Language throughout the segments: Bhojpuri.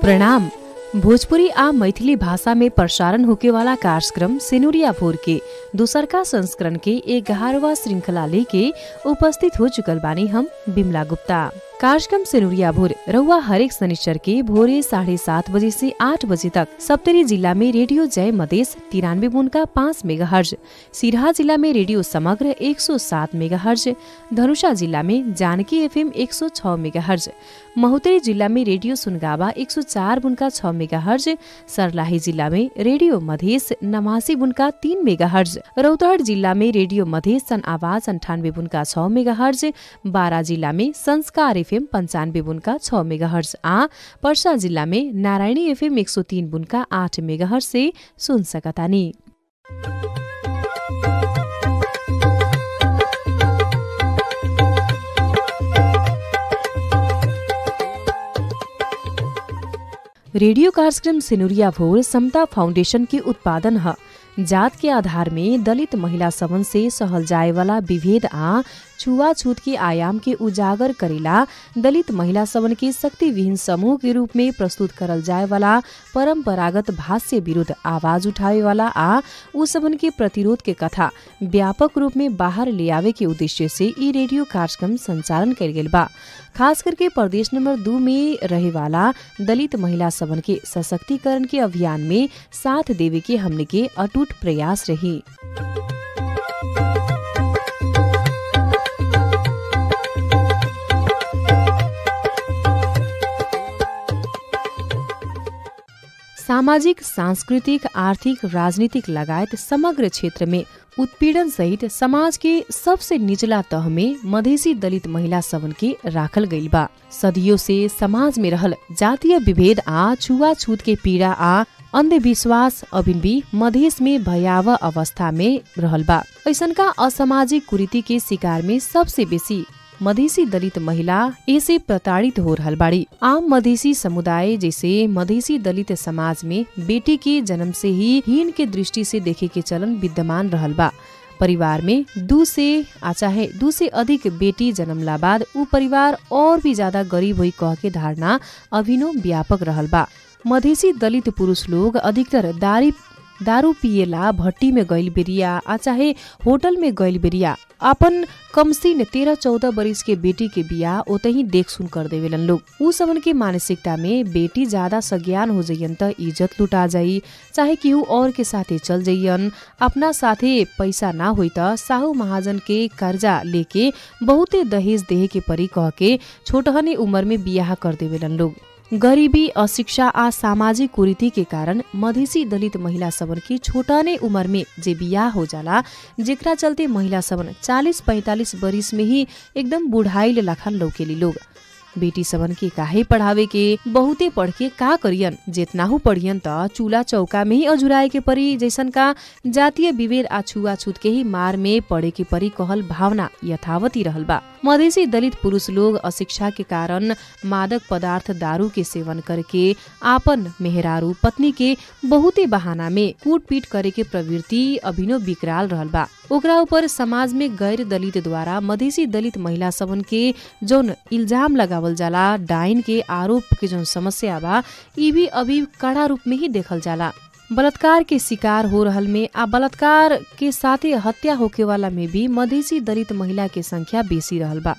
प्रणाम। भोजपुरी आ मैथिली भाषा में प्रसारण होके वाला कार्यक्रम सिनुरिया भोर के दूसरका संस्करण के 11वां श्रृंखला लेके उपस्थित हो चुकल बानी हम बिमला गुप्ता। कार्यक्रम सिनुरिया भोर रउआ हरेक शनिचर के भोरे 7:30 बजे से 8 बजे तक सप्तरी जिला में रेडियो जय मधेश 93.5 मेगाहर्ज, सिरहा जिला में रेडियो समग्र 107 मेगाहर्ज, धनुषा जिला में जानकी एफएम 106 मेगाहर्ज, महोत्तरी जिला में रेडियो सुनगावा 104.6 मेगाहर्ज, सर्लाही जिला में रेडियो मधेश 89.3 मेगाहर्ज, रौतहट जिला में रेडियो मधेश सन आवाज 98.6 मेगाहर्ज, बारा जिला में संस्कार एफएम 95.6 मेगाहर्ज आ पर्सा जिला में नारायणी एफएम 103.8 मेगाहर्ज से सुन सकतानी। रेडियो कार्यक्रम सिनुरिया भोर समता फाउंडेशन के उत्पादन है। जात के आधार में दलित महिला सबन से सहल जाए वाला विभेद आ छुआछूत के आयाम के उजागर करेला दलित महिला सबन के शक्ति विहीन समूह के रूप में प्रस्तुत करल जाए वाला परंपरागत भाष्य विरुद्ध आवाज उठावे वाला आ उ सबन के प्रतिरोध के कथा व्यापक रूप में बाहर ले आवे के उद्देश्य से ई रेडियो कार्यक्रम संचालन कइल गेल बा। खास करके प्रदेश नंबर 2 में रहे वाला दलित महिला सबन के सशक्तिकरण के अभियान में साथ देवे के हमने के अटूट प्रयास रही। सामाजिक, सांस्कृतिक, आर्थिक, राजनीतिक लगायत समग्र क्षेत्र में उत्पीड़न सहित समाज के सबसे निचला तह में मधेसी दलित महिला सबन के राखल गइल बा। सदियों से समाज में रहल जातीय विभेद आ छुआछूत के पीड़ा आ अंधविश्वास अभिन भी मधेस में भयावह अवस्था में रहल बा। ऐसनका असामाजिक कुरीति के शिकार में सबसे बेसी मधेसी दलित महिला ऐसे प्रताड़ित हो रहल बाड़ी। आम मधेसी समुदाय जैसे मधेसी दलित समाज में बेटी के जन्म से ही हीन के दृष्टि से देखे के चलन विद्यमान रहल बा। परिवार में 2 से अधिक बेटी जन्मला बाद उ परिवार और भी ज्यादा गरीब होई कह के धारणा अभिनो व्यापक रहल बा। मधेसी दलित पुरुष लोग अधिकतर दारू पिएला भट्टी में गइल बेरिया आ चाहे होटल में गइल बेरिया अपन कमसीन 13-14 बरिस के बेटी के बियाह ओतही देख सुन कर देवेलन लोग। उ सबन के मानसिकता में बेटी ज्यादा सज्ञान हो जइयन त इज्जत लुटा जाई, चाहे केहू और के साथे चल जइयन, अपना साथे पैसा ना होई त साहू महाजन के कर्जा लेके बहुते दहेज देहे के परी कह के छोटहने उम्र में बियाह कर देवेलन लोग। गरीबी, अशिक्षा आ सामाजिक कुरीति के कारण मधेसी दलित महिला सबन की छोटाने उम्र में जे बियाह हो जाला, जेकरा चलते महिला सबन 40-45 बरिस में ही एकदम बुढ़ाइल लखन लौकेली लोग। बेटी सबन के काहे पढ़ावे के, बहुते पढ़ के का करियन, जेतनाहु पढ़ियन त चूल्हा चौका में ही अजुराए के परी जैसन का जातीय विभेद आ छुआछूत के ही मार में पड़े के परी कहल भावना यथावत ही रहल बा। मधेसी दलित पुरुष लोग अशिक्षा के कारण मादक पदार्थ दारू के सेवन करके आपन मेहरारू पत्नी के बहुते बहाना में कूटपीट करे के प्रवृत्ति अभिनव विकराल रहल बा। ओकरा ऊपर समाज में गैर दलित द्वारा मधेसी दलित महिला सबन के जौन इल्जाम लगावल जाला, डाइन के आरोप के जौन समस्या बा, ई भी अभी कड़ा रूप में ही देखल जाला। बलात्कार के शिकार हो रहल में आ बलात्कार के साथे हत्या होके वाला में भी मधेसी दलित महिला के संख्या बेसी रहल बा।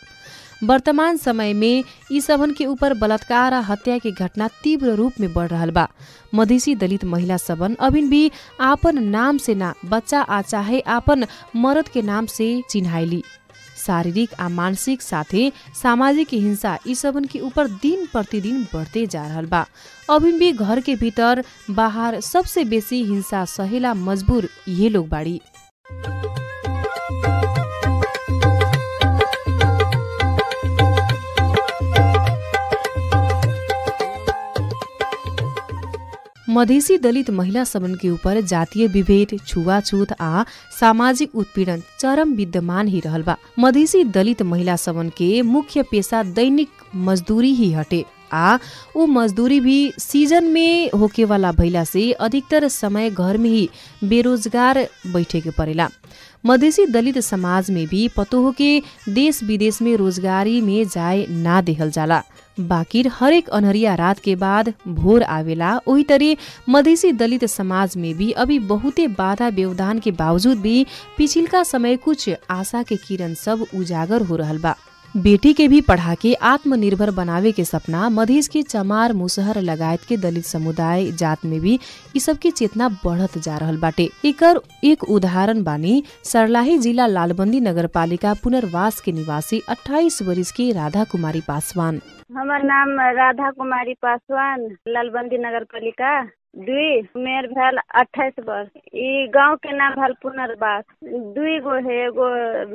वर्तमान समय में ई सबन के ऊपर बलात्कार आ हत्या के घटना तीव्र रूप में बढ़ रहल बा। मधेसी दलित महिला सबन अभिन भी आपन नाम से ना बच्चा आ चाहे आपन मर्द के नाम से चिन्हाइली। शारीरिक आ मानसिक साथे सामाजिक हिंसा ई सबन के ऊपर दिन प्रतिदिन बढ़ते जा रहल बा। अभिन भी घर के भीतर बाहर सबसे बेसी हिंसा सहेला मजबूर ये लोग बाड़ी। मधेसी दलित महिला सबन के ऊपर जातीय विभेद, छुआछूत आ सामाजिक उत्पीड़न चरम विद्यमान ही रहल बा। मधेसी दलित महिला सबन के मुख्य पेशा दैनिक मजदूरी ही हटे आ उ मजदूरी भी सीजन में होके वाला भइला से अधिकतर समय घर में ही बेरोजगार बैठे के परेला। मधेसी दलित समाज में भी पतोह के देश विदेश में रोजगारी में जाए ना देहल जाला। बाकिर हरेक अनहरिया रात के बाद भोर आवेला। ओही तरी मधेसी दलित समाज में भी अभी बहुते बाधा व्यवधान के बावजूद भी पिछिलका समय कुछ आशा के किरण सब उजागर हो रहल बा। बेटी के भी पढ़ा के आत्मनिर्भर बनावे के सपना मधेस के चमार मुसहर लगायत के दलित समुदाय जात में भी इ सब की चेतना बढ़त जा रहल बाटे। एकर एक उदाहरण बानी सर्लाही जिला लालबंदी नगरपालिका पुनर्वास के निवासी 28 वर्ष के राधा कुमारी पासवान। हमार नाम राधा कुमारी पासवान, लालबंदी नगरपालिका 2, उमेर भेल 28 वर्ष। ई गांव के नाम भेल पुनर्वास। 2 गो है, एगो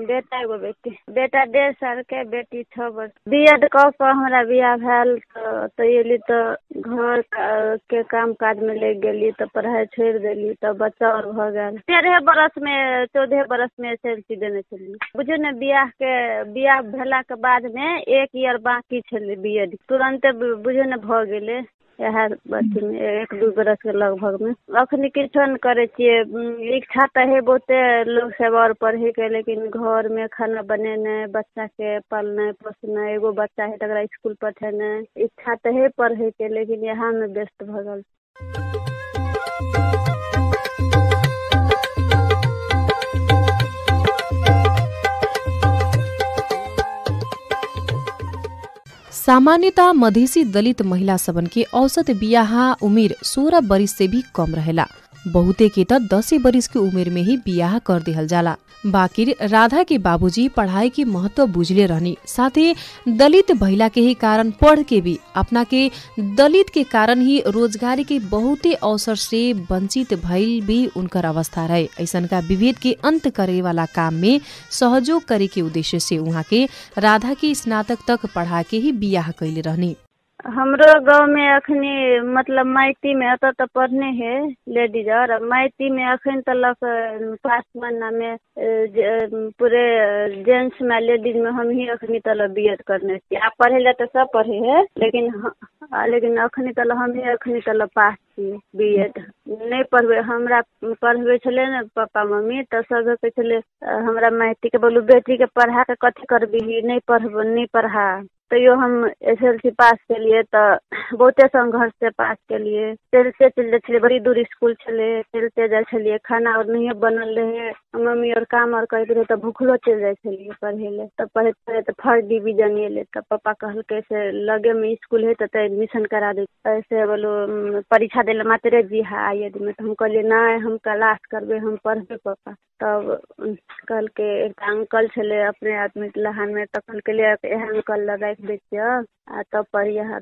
बेटा एगो बेटी। बेटा 1.5 साल के, बेटी 6 वर्ष। बीएड कऽ के हमरा बियाह भेल तो एली तो घर के काम काज में लग गेली तो पढ़ाई छोड़ देली तो बच्चा और भ गेल। 13 बरस में 14 बरस में एसएलसी देने छली। बुझे ने बियाह भेला के बाद में 1 ईयर बाकी छली बीएड, तुरंत बुझे ने भ गेले। यह बच्चे में 1-2 बरस के लगभग में अखनी किछो न करे छिए। इच्छा तो है बहुते लोग सब और पढ़े के, लेकिन घर में खाना बनेने, बच्चा के पालना पोसना, एगो बच्चा है तकरा स्कूल पठेने। इच्छा तो है पढ़े के, लेकिन यहाँ में व्यस्त भ गल। सामान्यतः मधेसी दलित महिला सबन के औसत बियाह उमेर 16 बरिस से भी कम रहेला। बहुते के त 10 बरिस के उमेर में ही बियाह कर देहल जाला। बाकिर राधा के बाबूजी पढ़ाई के महत्व बुझले रहनी, साथे दलित भइला के ही कारण पढ़ के भी अपना के दलित के कारण ही रोजगारी के बहुते अवसर से वंचित भइल भी उनकर अवस्था रहे। ऐसन का विभेद के अंत करे वाला काम में सहयोग करे के उद्देश्य से उहाँ के राधा के स्नातक तक पढ़ा के ही बियाह कैले रहनी। हमरो गांव में अखनी मतलब माइती में अत तो पढ़ने है लेडीज, और माइती में अखन तक पासवान में पूरे जेंट्स में लेडीज में हम ही अखनी तक बीएड करने छी। आप पढ़े ले तो सब पढ़े है, लेकिन अखनी तक हम ही अखनी तक पास छी बीएड। नहीं पढ़बे हमरा पढ़बे छले ने पापा मम्मी, तो सब के छले हमरा माइती के बोलू बेटी के पढ़ा के कथी करबी, नहीं पढ़ा। तो यो हम एसएलसी पास के लिए तो बहुते संघर्ष से पास के लिए चलते चले, बड़ी दूर स्कूल चले, चलते जाए छलिए। खाना और नहीं बनल रहे, मम्मी और काम और करते रहे तो भूखलो चल जाए छलिए पढ़े ले। तो पढ़े तो फर्स्ट डिवीजन ले, तो पापा कहल के से लगे में स्कूल है तो एडमिशन करा दे। ऐसे बोलो परीक्षा दे मात्रे जी है आईएड में। तो हम कहलिए ना, हम क्लास करबे, हम पढ़बे पापा। तब कल के एक अंकल छले अपने आदमी लहान में, तो कल के लिए अंकल लगा देखिए आ तब पढ़िए।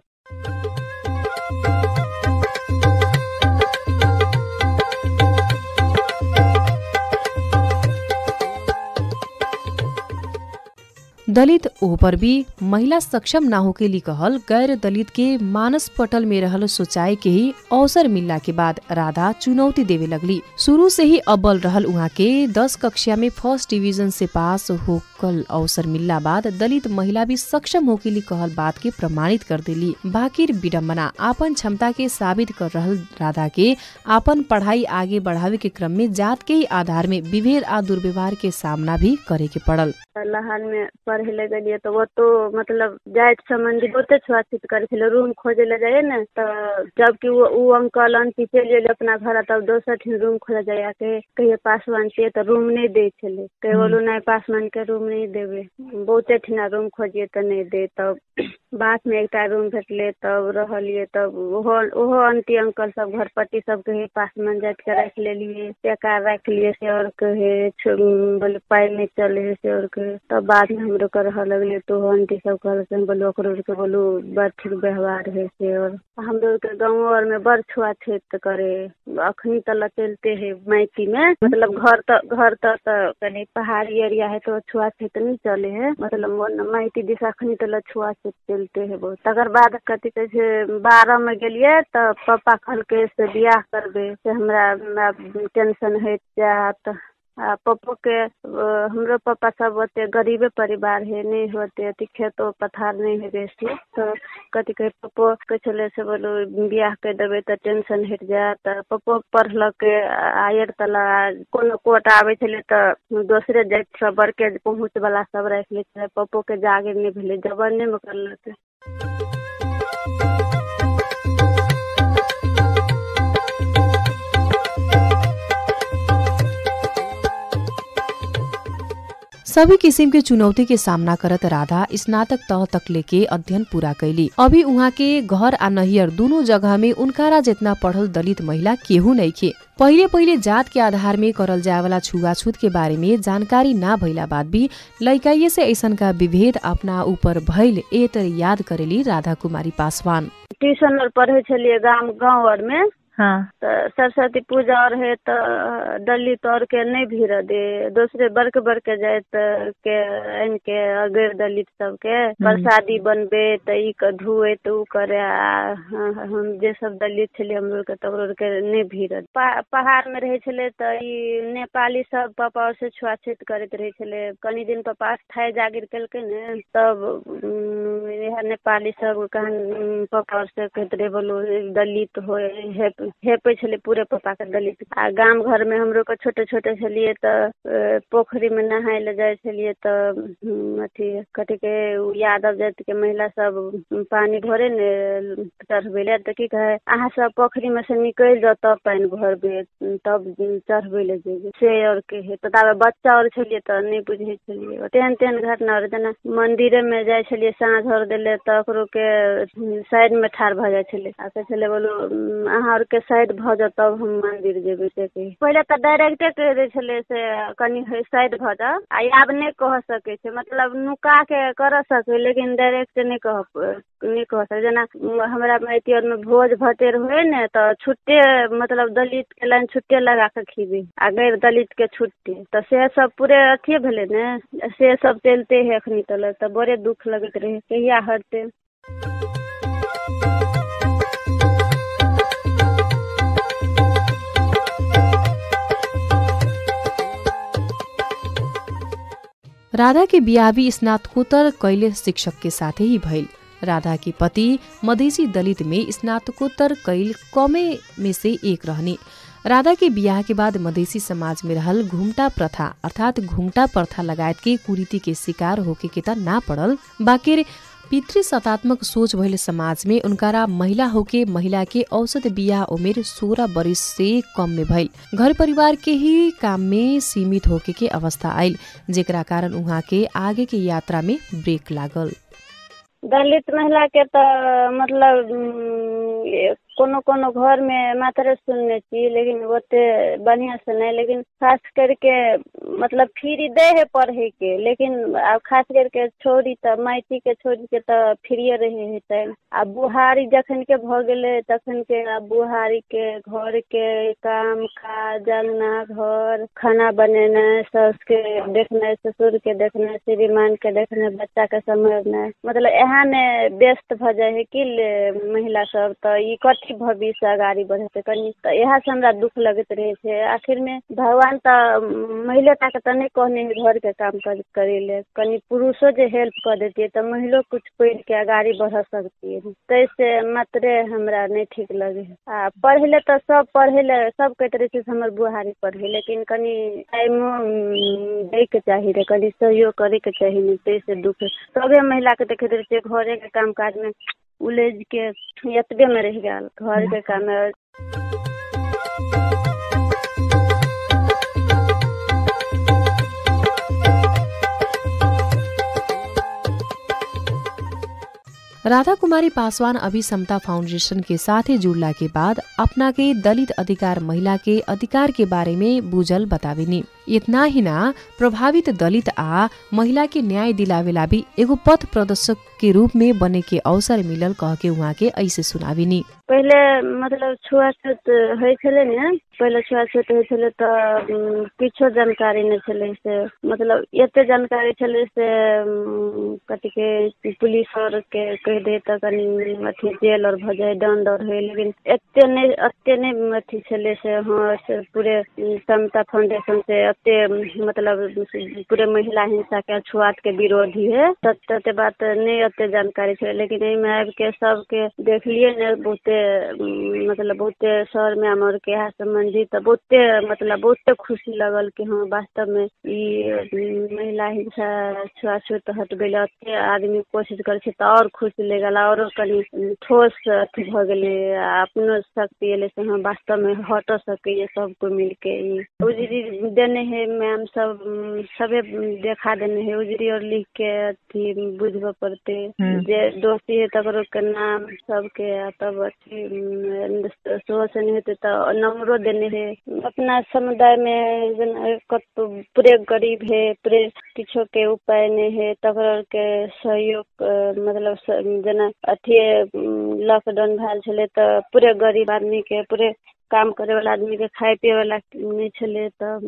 दलित ओपर भी महिला सक्षम ना हो के लिए कहल गैर दलित के मानस पटल में रहल सोचाई के ही अवसर मिलला के बाद राधा चुनौती देवे लगली। शुरू से ही अब्बल रहल उहाँ के 10 कक्षा में फर्स्ट डिवीजन से पास होकल अवसर मिलला बाद दलित महिला भी सक्षम हो के लिए कहल बात के प्रमाणित कर देली। बाकिर विडम्बना आपन क्षमता के साबित कर रहल राधा के आपन पढ़ाई आगे बढ़ावे के क्रम में जात के ही आधार में विभेद आ दुर्व्यवहार के सामना भी करे के पड़ल। लहान में पढ़े ले गलिए तो वो तो मतलब जात संबंधी बहुते छुआछूत करे छले, रूम खोजे ले जाए ना। तो जबकि वो अंकल आंटी चले अपना घर, तब दोसर ठिन रूम खोजे जाए के कहिए पासवान के तो रूम नहीं दे छले। कहे बोलो नहीं पासवान के रूम नहीं देवे, बहुते ठिना रूम खोजिए तो नहीं दे। तब बात में एक रूम भेटले, तब रहलिए। तब ओहो आंटी अंकल सब घर पट्टी सब कहे पासवान जात के रख ले लिए, बेकार रख लिए से, और कहे बोले पाई नहीं चले से, और कहे। तब बाद में हमरो रह लगले तो आंटी सब कहल बोलो के बोलो बड़ ठीक व्यवहार है से। और हम लोग के गाँव और में बड़ छुआछूत करे अखनी तक चलते है माइती में। मतलब घर तक कहीं पहाड़ी एरिया है तो छुआछूत नहीं चले है, मतलब माइती दिशा अखनी तक छुआछूत चलते है बहुत। तकर बाद कथी कहे छै 12 में गेलिए तो पापा कहल के से बियाह करबे से, हमरा टेंशन है जात पप्पो के हमरो पापा सब ओते गरीबे परिवार है, नहीं होते अति खेतो पथार नहीं है बेसी, तो कथी कहे पप्पो के चले से बोलो बियाह के देवे तो टेंशन हट जात। पप्पो पढ़लक आयर तला कोनो कोट आवे छले तो दूसरे जात सब बड़के पहुँच वाला सब रख ले छले, पप्पो के जागे नहीं भेले, जवाने में करलक। सभी किसिम के चुनौती के सामना करत राधा स्नातक तह तक लेके अध्ययन पूरा कैली। अभी उहाँ के घर आ नहियर दोनों जगह में उनकारा जितना पढ़ल दलित महिला केहू नहीं खे। पहिले जात के आधार में करल जाए वाला छुआछूत के बारे में जानकारी ना भइला बाद भी लइकाइए से ऐसन का विभेद अपना ऊपर भइल ए तर याद करेली राधा कुमारी पासवान। ट्यूशन और पढ़े छलिए गाँव और में, हाँ, तो सरस्वती पूजा और है तो दलित और के नहीं भीड़ दे, दूसरे बड़के जाए के इनके अगैर दलित सबके प्रसादी बनबे तो ई धुए तो उ करे। हम जे सब दलित छे हम लोग के तब के नहीं भीड़। पहाड़ में रहे छले तो ई नेपाली सब पापा और से छुआछूत करते रहे छले। कनी दिन पापा स्थायी जागिर कलके ने तब यह नेपाली सब कहन पापा और से कहते रहे बोलो दलित हो हेपे छले पूरे पापा के दलित। आ गांव घर में हमरो के छोटे छलिए तो पोखरी में नहाए ले जाए छलिए तो अथी कथी के यादव जाति के महिला सब पानी भरे ने चढ़बे तो की कहे अहाँ सब पोखरी में से निकल जाओ तब पानी भरबे तब चढ़बे ले जेबे से और के है। तो तब बच्चा और छलिए तो नहीं बुझे छलिए। तेहन घटना और जना मंदिरे में जाए छलिए साँझ और देले तो ओकरो के साइड में ठाड़ भ जाए छले। आ के छले बोलो अहाँ और के साइड भ जा तब हम मंदिर जेबे से कही। पहले तो डायरेक्टे कह दे छले से कनी साइड भ जा। आब नहीं कह सके छे, मतलब नुका के कर सके लेकिन डायरेक्ट नहीं कह सके। जना हमरा माइती और में भोज भतेर हुए ने तो छुट्टे मतलब दलित के लाइन छुट्टे लगा के खीबे आ गैर दलित के छुट्टे, तो से सब पूरे अथी भेले ने, से सब चलते है अखनी तक। तो बड़े दुख लगत रहे कहिया हटते। राधा के बियाह भी स्नातकोत्तर कैले शिक्षक के साथे ही भइल। राधा के पति मधेसी दलित में स्नातकोत्तर कैल कमे में से एक रहने। राधा के बियाह के बाद मधेसी समाज में रहल घुमटा प्रथा अर्थात घुमटा प्रथा लगायत के कुरीति के शिकार होके के त ना पड़ल, बाकिर पितृ सतात्मक सोच भइल समाज में उनकारा महिला होके महिला के औसत बियाह उमेर 16 वर्ष से कम में भइल। घर परिवार के ही काम में सीमित होके के अवस्था आइल, जेकरा कारण उहाँ के आगे के यात्रा में ब्रेक लागल। दलित महिला के तो मतलब कोनो घर में मात्र सुनने चाहिए लेकिन ओते बढ़िया से नहीं। लेकिन खास करके मतलब फ्री दे है पढ़े के, लेकिन अब खास करके छोरी तो माइटी के छोरी के तो फ्री रहे है। अब बुहारी जखन के भ गेले तखन के अब बुहारी के घर के काम काज अंगना घर खाना बनेना सास के देखना ससुर के देखना श्रीमान के देखना बच्चा के संभालना, मतलब एहन व्यस्त भ जाए है कि महिला सब। तो ई कथी भविष्य आगाड़ी बढ़ते कनी तो यहाँ से हमरा दुख लगत रहे छे। आखिर में भगवान तो महिला के तो नहीं कहने घर के काम करे ले, कनी पुरुषों जो हेल्प कर देती है तो महिला कुछ पढ़ के आगाड़ी बढ़ सकती है। तैसे मात्रे हमरा नहीं ठीक लगे। पढ़े ले तो सब पढ़े ले सब कहते रहे हमर बुहारी पढ़े, लेकिन कनी टाइम दे के चाहिए कनी सहयोग करे के चाहिए। तैसे दुख सबे महिला के देखे रहे घरे के काम काज में उलझ के यतबे में रह गया घर के काम में। राधा कुमारी पासवान अभी समता फाउंडेशन के साथ जुड़ला के बाद अपना के दलित अधिकार महिला के अधिकार के बारे में बुझल बताविनी। इतना ही ना प्रभावित दलित आ महिला के न्याय दिलावेला भी एगो पथ प्रदर्शक के रूप में बने के अवसर मिलल कह के उहाँ के ऐसे सुनाविनी। पहले मतलब छुआछूत है छले ने पहले छुआछूत होइ छलै तऽ किछो जानकारी नहि छलै से मतलब एते जानकारी छलै से कथी के पुलिस और के कह दे तऽ कनी अथी जेल और भऽ जाए दंड और है, लेकिन एते नहीं अथी छलै से हाँ से पूरे समता फाउंडेशन से एते मतलब पूरे महिला हिंसा के छुआत के विरोधी है तते बात नहीं एते जानकारी छलै, लेकिन एहिमे आबि के सबके देखलिए ने बहुते मतलब बहुते शहर में हमर के यहाँ संबंधित बहुते मतलब बहुते खुशी लगल कि हाँ वास्तव में ई महिला हिंसा छुआछूत हटबै ले एते आदमी कोशिश करे छै तऽ और खुशी लगल और कनी ठोस अथी भऽ गेलै अपनो शक्ति एले से हाँ वास्तव में हट सके सबको मिलके उजरी देने है मैम सब सबे देखा देने है उजरी और लिख के अथी बुझबे पड़ते जे दोषी है तकरो के नाम सबके तब अथी सोच नहीं होते तो नंबरो देने है। अपना समुदाय में पूरे गरीब है पूरे किछो के उपाय नहीं है तकर के सहयोग मतलब जना अथी लॉकडाउन भेल छलै तऽ पूरे गरीब आदमी के पूरे काम करे वाला आदमी के खाए पिए वाला नहीं छले तब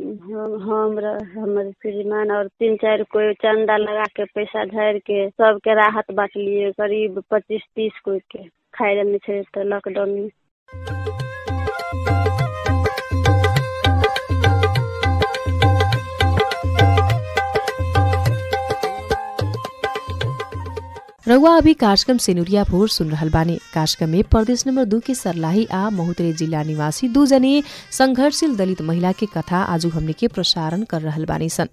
हमर श्रीमान और 3-4 कोई चंदा लगा के पैसा झाड़ के सबके राहत बांटलिए करीब 25-30 कोई के खाए नहीं छले तो लॉकडाउन में। रउआ अभी कार्यक्रम सेनुरिया भोर सुन रहल बानी। कार्यक्रम में प्रदेश नंबर 2 के सर्लाही आ महोत्तरी जिला निवासी 2 जने संघर्षशील दलित महिला के कथा आज हमने के प्रसारण कर रहल बानी सन।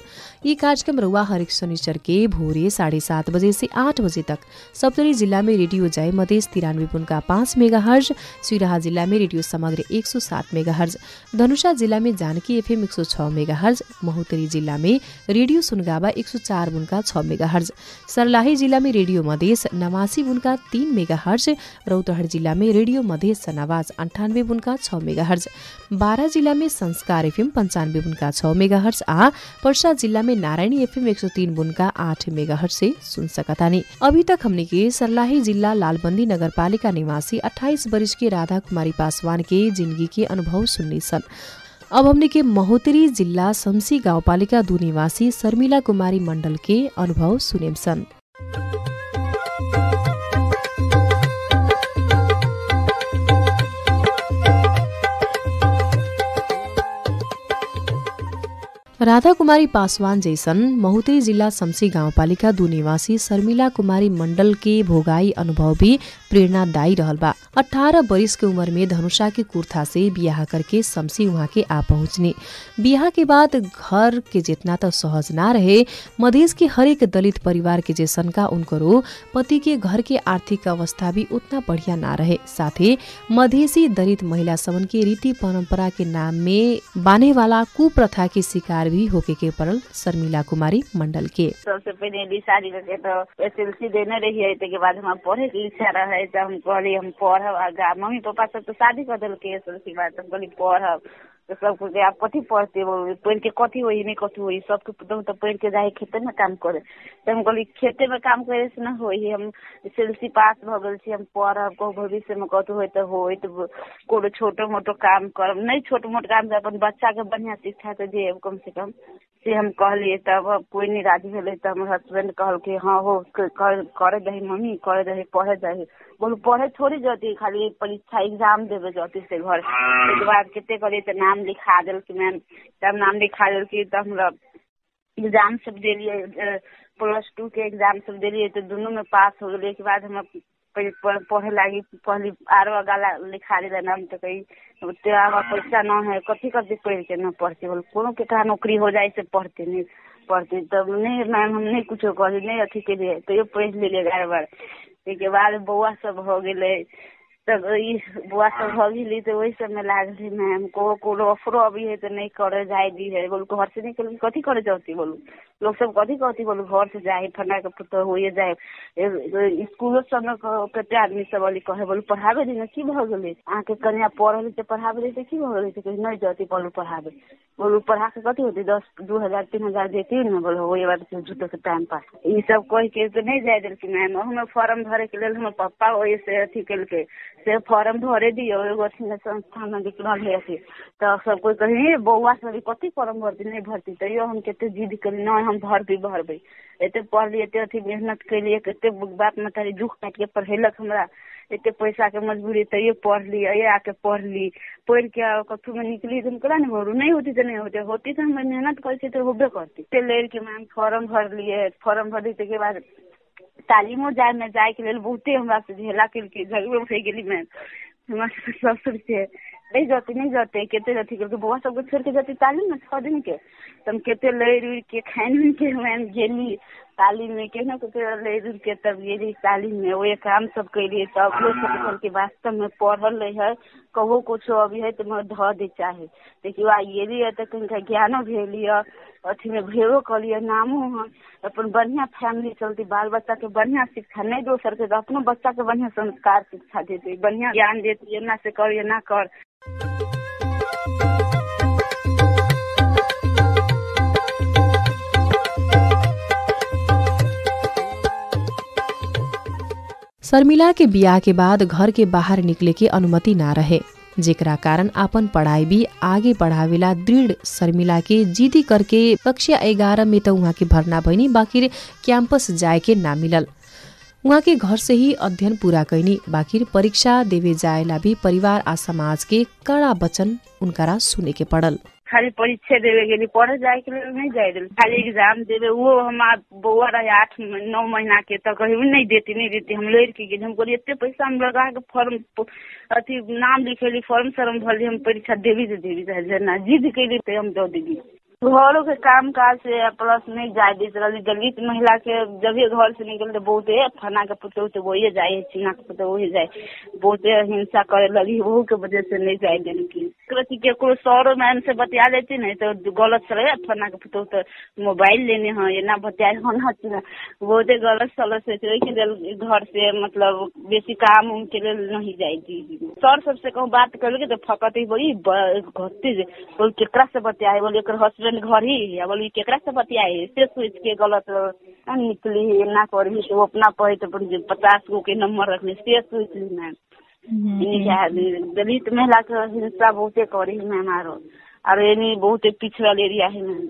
ये कार्यक्रम रउआ हरेक शनिचर के भोरे 7:30 बजे से 8 बजे तक सप्तरी जिला में रेडियो जय मधेस 93.5 मेगाहर्ज, सिराहा जिला में रेडियो समग्र 107 मेगाहर्ज, धनुषा जिला में जानकी एफएम 106 मेगाहर्ज, महोत्तरी जिला में रेडियो सुनगावा 104.6 मेगाहर्ज, सर्लाही जिला में रेडियो मधेस 89.3 मेगाहर्ज, रौतहट जिला में रेडियो मधेस सनावाज 98.6 मेगाहर्ज, बारा जिला में संस्कार एफएम 95.6 मेगाहर्ज आ पर्सा जिला में नारायणी एफएम 103.8 मेगाहर्ज से सुन सकतानी। अभी तक हमने के सर्लाही जिला लालबंदी नगरपालिका निवासी 28 वर्ष के राधा कुमारी पासवान के जिंदगी के अनुभव सुननी सन। अब हमने के महोत्तरी जिला शमसी गाउँपालिका 2 निवासी शर्मिला कुमारी मण्डल के अनुभव सुनेम सन। राधा कुमारी पासवान जैसन महोत्तरी जिला शमसी गाउँपालिका 2 निवासी शर्मिला कुमारी मण्डल के भोगाई अनुभव भी प्रेरणादायी रहल बा। 18 वर्ष के उम्र में धनुषा के कुर्था से बियाह करके शमसी वहाँ के आ पहुँचने। बियाह के बाद घर के जितना तो सहज ना रहे, मधेश के हरेक दलित परिवार के जैसन का उनको पति के घर के आर्थिक अवस्था भी उतना बढ़िया ना रहे। साथे मधेसी दलित महिला सबन के रीति परंपरा के नाम में बाने वाला कुप्रथा के शिकार भी होके के पड़ल शर्मिला कुमारी मंडल के। सबसे पहले शादी करके तो एसएलसी देने रही है, के बाद हम पढ़े के इच्छा रहे तो हम कहली हम पढ़ब। मम्मी पापा सब तो शादी कर दिल के एसएलसी बाद हम कहली पढ़ब तो सब कुछ आप कथी पढ़ते पढ़ के कथी हुई नहीं कथी हुई सबके तो पढ़ के जाए खेते में काम करे तो हम कहली खेते में काम करे से न होई। हम एसएलसी पास भ गेल छी, हम पढ़ब कहू भविष्य में कथी होई तो कोनो छोटो मोटो काम करब, नहीं छोटो मोटो काम अपन बच्चा के बढ़िया शिक्षा तो देब कम से कम से हम कहलिए। तब कोई नहीं राजी भेले तो हमर हस्बैंड कहल कि हाँ हो करे दही मम्मी करे दही पढ़े दही। बोलू पढ़े थोड़ी जाती खाली परीक्षा एग्जाम देवे जाती से घर के बाद केते करी तो नाम लिखा दिल कि मैम तब नाम लिखा दिल कि तब हमरा एग्जाम सब दिलिए +2 के एग्जाम सब दिलिए तो दोनों में पास हो गए। के बाद हम पढ़े लगी पहली आरो गाला लिखा दिला नाम तो कही पैसा न है कथी पढ़ के न पढ़ते बोल कोनो के कहा नौकरी हो जाए से पढ़ते नहीं पढ़ते तब नहीं मैम हम नहीं कुछ कही नहीं अथी के लिए तो ये पढ़ लीजिए 11 बार। के बाद बउआ सब हो गए तब बुआ सब हो गई तो वही सब में लागल मैम को ऑफरो अभी है तो नहीं करे जाए दी है बोल घर से निकल कथी करे जाती बोलू लोग सब कथी कहती बोलू घर से जाए फना के पुतो होइए जाए स्कूलो सब कते आदमी सब वाली कहे बोलू पढ़ावे दिन की भ गेले आके कन्या पढ़ले से पढ़ावे दे की भ गेले से नहीं जाती बोलू पढ़ावे बोलू पढ़ा के कथी होती 10-2000 3000 देती न बोलू ओए बात से झूठो के टाइम पास ई सब कह के तो नहीं जाए देलकी मैम हम फॉर्म भरे के लेल हम पापा ओए से अथी केल के से फॉर्म भरे दियो एगो अथी संस्थान में निकलल है अथी तो सब कोई कही बउआ सब कथी फॉर्म भरती नहीं भरती तैयो हम केते जिद करी नहीं हम भरबे एते पढ़ली एते अथी मेहनत कैलिए केते बाप मतारी दुख काट के पढ़ेलक हमरा एते पैसा के मजबूरी तैयो पढ़ली आके पढ़ली पढ़ के कथू में निकली तुम करा नहीं भरू नहीं होती तो नहीं होती तो हम मेहनत करती तो होबे करती ते लेर के मैम फॉर्म भर लिए फॉर्म भरली के बाद तालीमो जाए के लेल बहुते हमरा से झेला के झगड़ो भे गेली मैम हमरा ससुर से नहीं जाते केते अथी करके बउआ सबके छोड़ के जाती तालीम में 6 दिन के तब केते लड़ उड़ के खान के मैम गेली तालीम में के ना केते लड़ उड़ के तब गेली तालीम में वो काम सब कैलिए सब लोग के वास्तव में पढ़ल है कहो कुछ अभी है तो मैं ध दे चाहे देखियो आइए है तो कहीं ज्ञानो भेलिए अथी में भेबो कलिए नामो हम अपन बढ़िया फैमिली चलती बाल बच्चा के बढ़िया शिक्षा नहीं दोसर के अपनो बच्चा के बढ़िया संस्कार शिक्षा देते बढ़िया ज्ञान देती एना से कर ये ना कर। शर्मिला के बियाह के बाद घर के बाहर निकले के अनुमति ना रहे जेकरा कारण अपन पढ़ाई भी आगे बढ़ावेला दृढ़ शर्मिला के जिदी करके कक्षा 11 में तो वहाँ के भरना भइनी बाकी कैंपस जाए के ना मिलल। वहाँ के घर से ही अध्ययन पूरा कैनी बाकी परीक्षा देवे जाएला भी परिवार आ समाज के कड़ा वचन उनकरा सुने के पड़ल। खाली परीक्षा देवे गेली पढ़े जाए के लिए नहीं जाए खाली एग्जाम देवे वो हमार बउआ रहे 8-9 महीना के तो कहीं नहीं देती हम लड़की के हम बोली इतने पैसा हम लगा के फॉर्म अथी नाम लिखेली फॉर्म सरम भरली हम परीक्षा देवी ना जिद कैली तो हम दे देवी घरों के काम काज से प्लस नहीं जाए रही दलित महिला के जब ये घर से निकल तो बहुत फना के पुतो तो वही जाए चिना के पुतो वही जाए बहुत हिंसा करे लगी वहू के वजह से नहीं जाए देने के सौरो मैम से बतिया लेती नहीं तो गलत चले फना के पुतो तो मोबाइल लेने हैं ये ना बतिया बहुत गलत सलत से घर से मतलब बेसी काम उनके लिए नहीं जाएगी सर सबसे कहूँ बात कर तो फकत वही घटती बोल केकरा से बतिया बोले हस्बैंड घर ही है बोली केकरा से बतियाए से सोच के गलत निकली है ना करी तो अपना पढ़े तो 50 गो के नंबर रखने से सोच ली मैम दलित महिला के हिंसा बहुते करी मैम और ये बहुते पिछड़ल एरिया है मैम।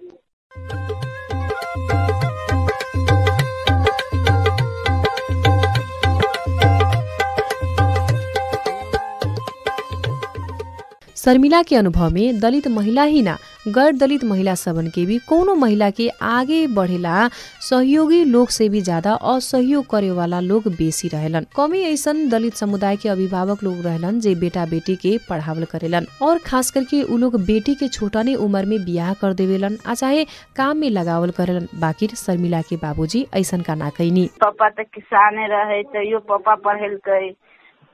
शर्मिला के अनुभव में दलित महिला ही ना गैर दलित महिला सबन के भी कोनो महिला के आगे बढ़ेला सहयोगी लोग से भी ज्यादा असहयोग करे वाला लोग बेसी रहेलन। कमी ऐसन दलित समुदाय के अभिभावक लोग रहेलन जे बेटा बेटी के पढ़ावल करेलन और खास करके उ लोग बेटी के छोटने उम्र में बियाह कर देवेलन आ चाहे काम में लगावल करेलन। बाकी शर्मिला के बाबूजी ऐसन का ना कैनी पापा तो किसाने रहे तो पापा पढ़ेल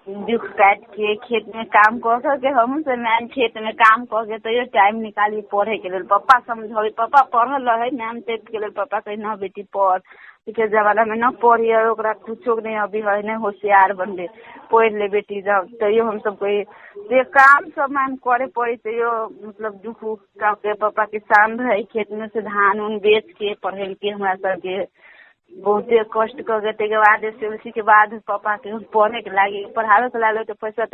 दुख काट के खेत में काम कर के हम से मैम खेत में काम कर तो ये टाइम निकाली पढ़े के लिए पापा समझे पापा पढ़ल रहे मैम टेट के लिए पापा कही न बेटी पढ़ के जमाना में न पढ़िए कुछो नहीं अभी है नहीं होशियार बनबे पढ़ ले बेटी जब तो हम सब कोई काम सब मैम करे पड़ी तो मतलब दुख के पापा किसान रहे खेत में से धान उन बेच के पढ़े के हमारा सबके बहुते कष्ट कर गए के बाद उसी के बाद पापा के पढ़े के लागे पढ़ावे के लागे तो पैसा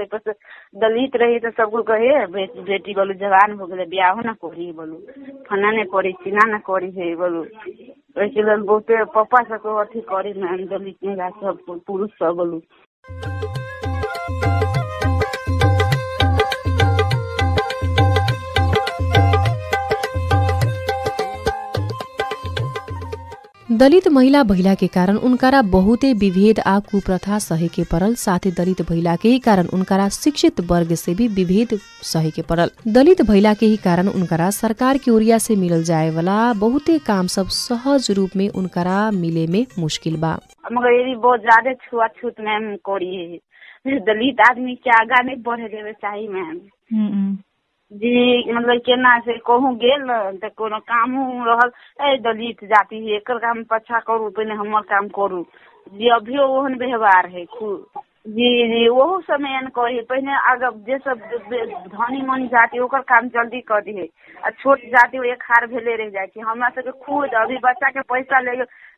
दलित रही तो सबको कहे बेटी बोलू जवान हो गए ब्याह ना करी बोलू फना ने करी चिना ना करी है बोलू वैसे लोग बहुते पापा सबको अथी करी मैम दलित महिला सब पुरुष सब बोलू। दलित महिला भइला के कारण उनकारा बहुते विभेद आ कुप्रथा सहे के पड़ल। साथै दलित भइला के ही कारण उनकारा शिक्षित वर्ग से भी विभेद सहे के पड़ल। दलित भइला के ही कारण उनकारा सरकार के ओरिया से मिलल जाए वाला बहुते काम सब सहज रूप में उनकारा मिले में मुश्किल बा। मगर ये बहुत ज्यादा छुआछूत मैम करी है दलित आदमी के आगा नहीं बढ़े देवे चाहिए मैम जी मतलब केना से कहूँ गेल त कोनो काम रहल ए दलित जाति है एकर काम पछा करू पहले हमर काम करू जी अभियो ओहन व्यवहार है खूब जी वो समय एन कही पहले अगर जे सब धनी मनी जाति ओकर काम जल्दी कर दी है आ छोट जाति एक हार भेले रह जाए कि हमरा सबके खुद अभी बच्चा के पैसा ले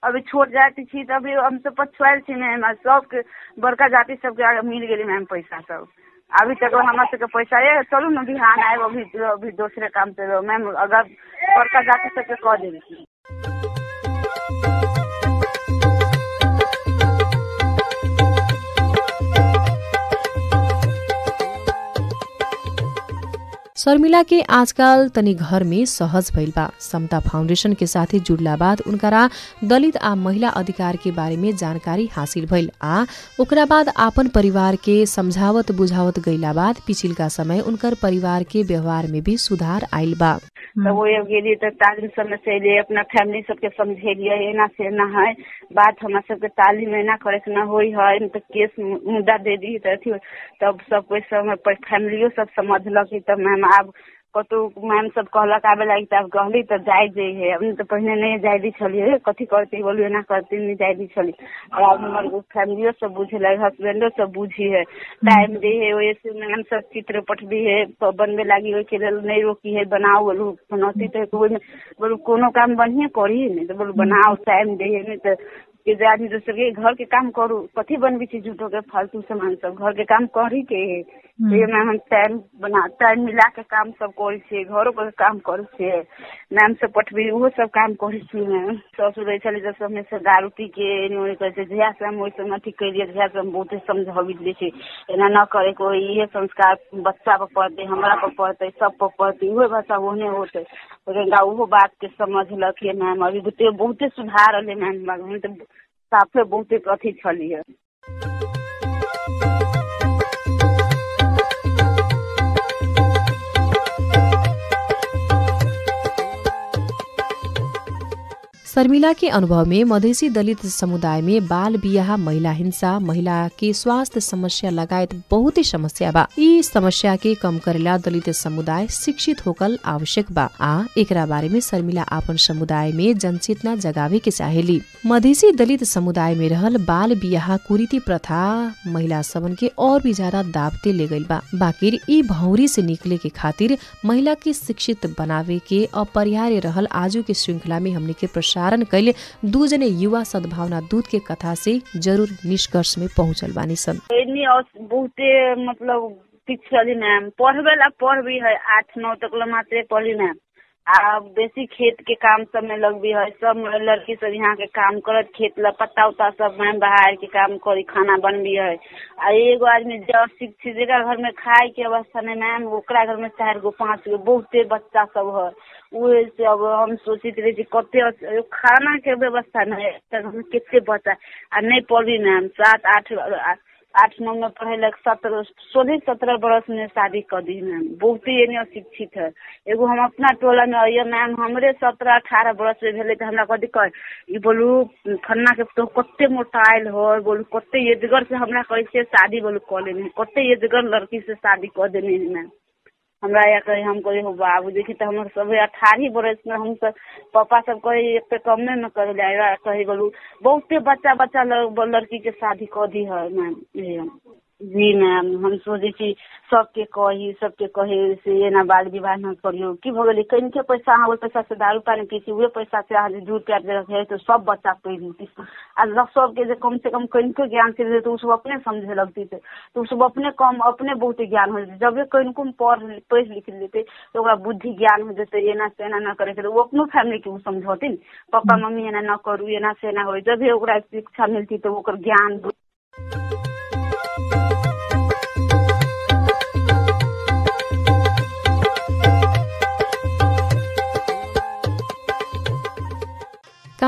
अभी छोट जाति छी त अभी हम सब पछुआल छी मैम सबके बड़का जाति सबके मिल गेली मैम पैसा सब अभी तक हमारे सबके पैसा है चलू ना बिहान आए अभी दूसरे काम पे मैम अगर बड़का जाति सबके कह देगी। शर्मिला के आजकल तनी घर में सहज भइल बा। समता फाउंडेशन के साथे जुड़ला बाद उनकरा दलित आ महिला अधिकार के बारे में जानकारी हासिल भइल आ ओकरा बाद आपन परिवार के समझावत बुझावत गइला बाद पिछिलका समय उनकर परिवार के व्यवहार में भी सुधार आइल बा। तो वो गेली तो तालीम समझे अपना फैमिली सबके समझेलिए एना से ना है बात हमारे सबके तालीम एना करे से ना होई है तो केस मुद्दा दे दी तब सब कोई सब फैमिलियो सब समझलक तब मैम अब कतौ मैम सब कहलक आबे लागी तब कहली तो जाय जे है अभी तो पहले नहीं जाय दी छलिए कथी करती बोलू एना करती नहीं जाय दी छली और अब हमर फैमिलियो सब बुझे लगे हस्बैंडो सब बुझी है टाइम दे है वैसे मैम सब चित्र पठबी है तो बनबे लागी ओइ के लेल नहीं रोकी है बनाओ बोलू बनौती तो बोलू कोनो काम बढ़िया करी नहीं तो बोलू बनाओ टाइम दे है नहीं तो कि आदमी दूसरे के घर के काम करू कथी बनबी छी झूठो के फालतू सामान सब घर के काम करी के ये मैम हम टाइम मिला के काम सब करी छे घरों पर काम करी छे मैम से पठबी वो सब काम करी छी मैम ससुर रहे चले जब में से दारू पी के नहीं करे जहिया से हम वैसे न ठीक करिए जहिया से हम बहुते समझावी दे छी एना न करे को ये संस्कार बच्चा पर पड़ते हमरा पर पड़ते सब पर पड़ते उहे भाषा ओहने होते वो बात के समझलक है मैम अभी बहुते सुधार है मैम तो साफे बहुते कथी छली है। शर्मिला के अनुभव में मधेसी दलित समुदाय में बाल बियाह महिला हिंसा महिला के स्वास्थ्य समस्या लगायत बहुते समस्या बा। ई समस्या के कम करेला दलित समुदाय शिक्षित होकल आवश्यक बा आ एकरा बारे में शर्मिला आपन समुदाय में जनचेतना जगावे के चाहेली। मधेसी दलित समुदाय में रहल बाल बियाह कुरीति प्रथा महिला सबन के और भी ज्यादा दाबते ले गइल बा। बाकिर ई भौरी से निकले के खातिर महिला के शिक्षित बनावे के अपरिहार्य रहल आजू के श्रृंखला में हमने के प्रसारण कैले दू जने युवा सद्भावना दूत के कथा से जरूर निष्कर्ष में पहुंचल बानी सन। बहुते मतलब पिछली मैम पढ़बी है 8-9 तक मात्रे पढ़ी मैम आ बेसी खेत के काम सब में लगबी है सब लड़की सब यहाँ के काम करत खेत ला पत्ता उता सब मैम बाहर के काम करी खाना बनबी है आ एगो आदमी जब शिक्षित जेकरा घर में खाए के अवस्था में मैम ओकरा घर में 4 गो 5 गो बहुते बच्चा सब है उहे से अब हम सोचित रहे कते खाना के व्यवस्था नहीं हम कितने बच्चा आ नहीं पढ़ी मैम 7-8-9 में पढ़े लग 16-17 बरस में शादी कर दी मैम बहुते ये अशिक्षित है। एगो हम अपना टोला में आइए मैम हमरे 17-18 बरस में भेले तो हमरा कथी कह ई बोलू फन्ना के तो कते मोटाइल हो बोलू कते एजगर से हमरा कैसे शादी बोलू कर लेनी कते एजगर लड़की से शादी कर देनी मैम हमरा या कहे हम कहे हो बाबू देखी तो हमारे सब 18 बरस में हम सब पापा सब कहे एक पे कम में कर जाएगा कहे बोलू बहुते बच्चा लड़की के शादी कर दी है मैम। जी मैम हम सोचे छी सबके कहे से ये ना बाल विवाह न करियो की भगले कहीं के पैसा वो पैसा से दारू पानी पी वे पैसा से आज दूध प्याज रखे तो सब बच्चा पढ़ी आज सब के कम से कम कहीं को ज्ञान से तो उसको अपने समझे लगती थे तो उसको अपने बहुत ज्ञान हो जाते जब कहीं को पढ़ लिख लेते तो बुद्धि ज्ञान हो जाते एना से एना न करे वो अपनो फैमिली के समझौती पापा मम्मी एना न करू एना से एना हो जब शिक्षा मिलती तो वो ज्ञान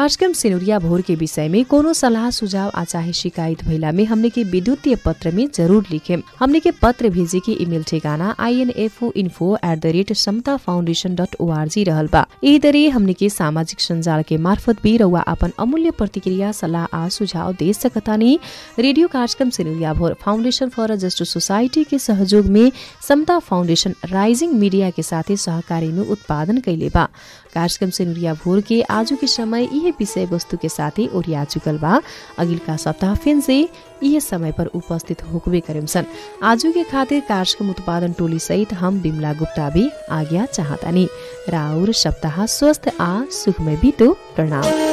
कार्यक्रम सिनुरिया भोर के विषय में कोनो सलाह सुझाव आ चाहे शिकायत भइला में हमने के विद्युतीय पत्र में जरूर लिखे। हमने के पत्र भेजे के ईमेल ठेगाना info@समताफाउन्डेशन.org रहल बा। यही तरी हमने के सामाजिक संजाल के मार्फत भी रउआ अपन अमूल्य प्रतिक्रिया सलाह आ सुझाव दे सकतानी। रेडियो कार्यक्रम सिनुरिया भोर foundation for a just society के सहयोग में समता फाउंडेशन राइजिंग मीडिया के साथे सहकारी में उत्पादन कैले बा। कार्यक्रम सिनुरिया भोर के आजू के समय यह विषय वस्तु के साथे ओरिया चुकल बा। अगिलका सप्ताह फिर से यह समय पर उपस्थित होकबे करेम सन। आजू के खातिर कार्यक्रम उत्पादन टोली सहित हम बिमला गुप्ता भी आज्ञा चाहतानी। राउर सप्ताह स्वस्थ आ सुखमय बीतो। प्रणाम।